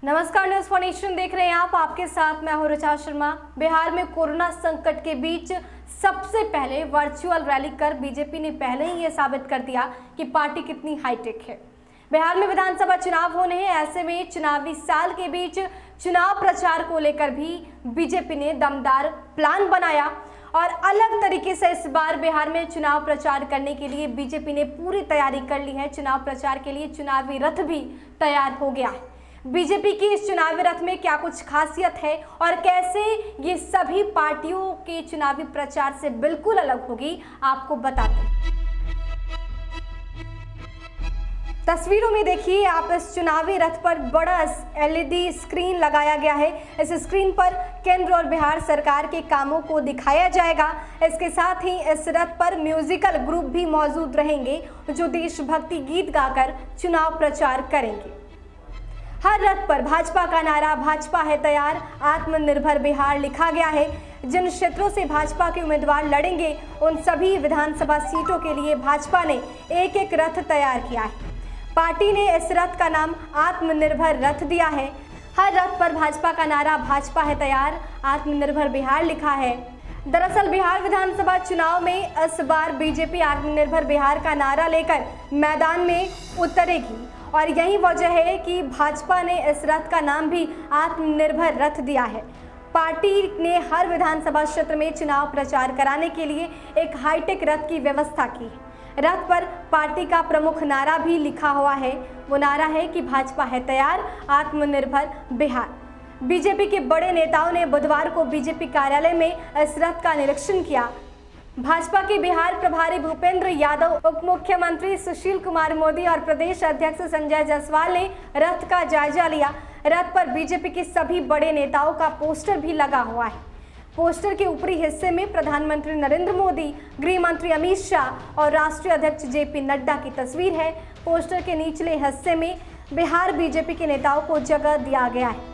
नमस्कार, news for nation देख रहे हैं आप। आपके साथ मैं हूं ऋचा शर्मा। बिहार में कोरोना संकट के बीच सबसे पहले वर्चुअल रैली कर बीजेपी ने पहले ही ये साबित कर दिया कि पार्टी कितनी हाईटेक है। बिहार में विधानसभा चुनाव होने हैं, ऐसे में चुनावी साल के बीच चुनाव प्रचार को लेकर भी बीजेपी ने दमदार प्लान बनाया और अलग तरीके से इस बार बिहार में चुनाव प्रचार करने के लिए बीजेपी ने पूरी तैयारी कर ली है। चुनाव प्रचार के लिए चुनावी रथ भी तैयार हो गया है। बीजेपी की इस चुनावी रथ में क्या कुछ खासियत है और कैसे ये सभी पार्टियों के चुनावी प्रचार से बिल्कुल अलग होगी, आपको बताते हैं। तस्वीरों में देखिए आप, इस चुनावी रथ पर बड़ा एलईडी स्क्रीन लगाया गया है। इस स्क्रीन पर केंद्र और बिहार सरकार के कामों को दिखाया जाएगा। इसके साथ ही इस रथ पर म्यूजिकल ग्रुप भी मौजूद रहेंगे जो देशभक्ति गीत गाकर चुनाव प्रचार करेंगे। हर रथ पर भाजपा का नारा भाजपा है तैयार, आत्मनिर्भर बिहार लिखा गया है। जिन क्षेत्रों से भाजपा के उम्मीदवार लड़ेंगे उन सभी विधानसभा सीटों के लिए भाजपा ने एक एक रथ तैयार किया है। पार्टी ने इस रथ का नाम आत्मनिर्भर रथ दिया है। हर रथ पर भाजपा का नारा भाजपा है तैयार, आत्मनिर्भर बिहार लिखा है। दरअसल बिहार विधानसभा चुनाव में इस बार बीजेपी आत्मनिर्भर बिहार का नारा लेकर मैदान में उतरेगी और यही वजह है कि भाजपा ने इस रथ का नाम भी आत्मनिर्भर रथ दिया है। पार्टी ने हर विधानसभा क्षेत्र में चुनाव प्रचार कराने के लिए एक हाईटेक रथ की व्यवस्था की है। रथ पर पार्टी का प्रमुख नारा भी लिखा हुआ है। वो नारा है कि भाजपा है तैयार, आत्मनिर्भर बिहार। बीजेपी के बड़े नेताओं ने बुधवार को बीजेपी कार्यालय में इस रथ का निरीक्षण किया। भाजपा के बिहार प्रभारी भूपेंद्र यादव, उप मुख्यमंत्री सुशील कुमार मोदी और प्रदेश अध्यक्ष संजय जायसवाल ने रथ का जायजा लिया। रथ पर बीजेपी के सभी बड़े नेताओं का पोस्टर भी लगा हुआ है। पोस्टर के ऊपरी हिस्से में प्रधानमंत्री नरेंद्र मोदी, गृह मंत्री अमित शाह और राष्ट्रीय अध्यक्ष जेपी नड्डा की तस्वीर है। पोस्टर के निचले हिस्से में बिहार बीजेपी के नेताओं को जगह दिया गया है।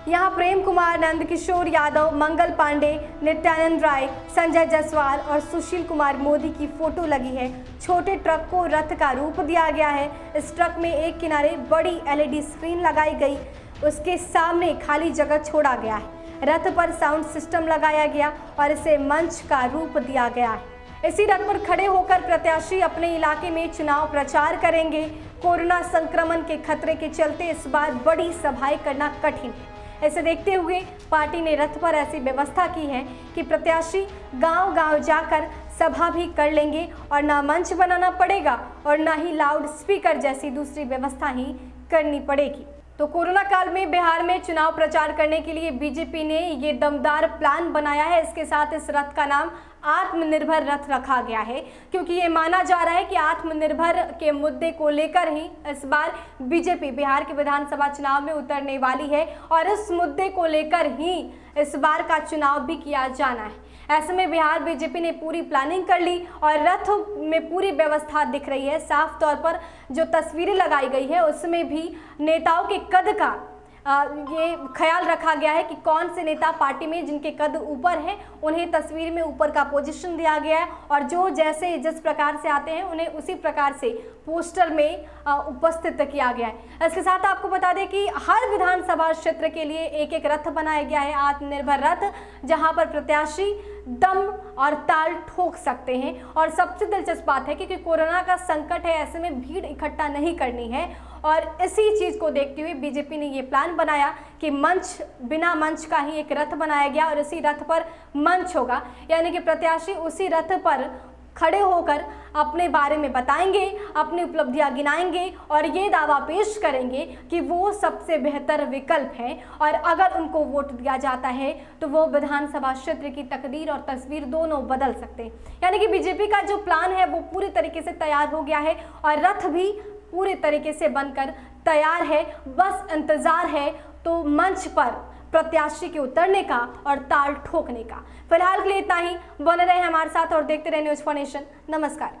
यहाँ प्रेम कुमार, नंदकिशोर यादव, मंगल पांडे, नित्यानंद राय, संजय जायसवाल और सुशील कुमार मोदी की फोटो लगी है। छोटे ट्रक को रथ का रूप दिया गया है। इस ट्रक में एक किनारे बड़ी एलईडी स्क्रीन लगाई गई, उसके सामने खाली जगह छोड़ा गया है। रथ पर साउंड सिस्टम लगाया गया और इसे मंच का रूप दिया गया है। इसी रथ पर खड़े होकर प्रत्याशी अपने इलाके में चुनाव प्रचार करेंगे। कोरोना संक्रमण के खतरे के चलते इस बार बड़ी सभाएं करना कठिन है। इसे देखते हुए पार्टी ने रथ पर ऐसी व्यवस्था की है कि प्रत्याशी गांव-गांव जाकर सभा भी कर लेंगे और ना मंच बनाना पड़ेगा और ना ही लाउड स्पीकर जैसी दूसरी व्यवस्था ही करनी पड़ेगी। तो कोरोना काल में बिहार में चुनाव प्रचार करने के लिए बीजेपी ने ये दमदार प्लान बनाया है। इसके साथ इस रथ का नाम आत्मनिर्भर रथ रखा गया है क्योंकि ये माना जा रहा है कि आत्मनिर्भर के मुद्दे को लेकर ही इस बार बीजेपी बिहार के विधानसभा चुनाव में उतरने वाली है और इस मुद्दे को लेकर ही इस बार का चुनाव भी किया जाना है। ऐसे में बिहार बीजेपी ने पूरी प्लानिंग कर ली और रथ में पूरी व्यवस्था दिख रही है। साफ तौर पर जो तस्वीरें लगाई गई है उसमें भी नेताओं के कद का ये ख्याल रखा गया है कि कौन से नेता पार्टी में जिनके कद ऊपर है उन्हें तस्वीर में ऊपर का पोजीशन दिया गया है और जो जैसे जिस प्रकार से आते हैं उन्हें उसी प्रकार से पोस्टर में उपस्थित किया गया है। इसके साथ आपको बता दें कि हर विधानसभा क्षेत्र के लिए एक एक रथ बनाया गया है, आत्मनिर्भर रथ, जहां पर प्रत्याशी दम और ताल ठोक सकते हैं। और सबसे दिलचस्प बात है कि कोरोना का संकट है, ऐसे में भीड़ इकट्ठा नहीं करनी है और इसी चीज को देखते हुए बीजेपी ने ये प्लान बनाया कि मंच, बिना मंच का ही एक रथ बनाया गया और इसी रथ पर मंच होगा, यानी कि प्रत्याशी उसी रथ पर खड़े होकर अपने बारे में बताएंगे, अपनी उपलब्धियां गिनाएंगे और ये दावा पेश करेंगे कि वो सबसे बेहतर विकल्प है और अगर उनको वोट दिया जाता है तो वो विधानसभा क्षेत्र की तकदीर और तस्वीर दोनों बदल सकते हैं। यानी कि बीजेपी का जो प्लान है वो पूरी तरीके से तैयार हो गया है और रथ भी पूरी तरीके से बनकर तैयार है। बस इंतजार है तो मंच पर प्रत्याशी के उतरने का और ताल ठोकने का। फिलहाल के लिए इतना ही। बने रहे हमारे साथ और देखते रहे न्यूज़ फॉर नेशन। नमस्कार।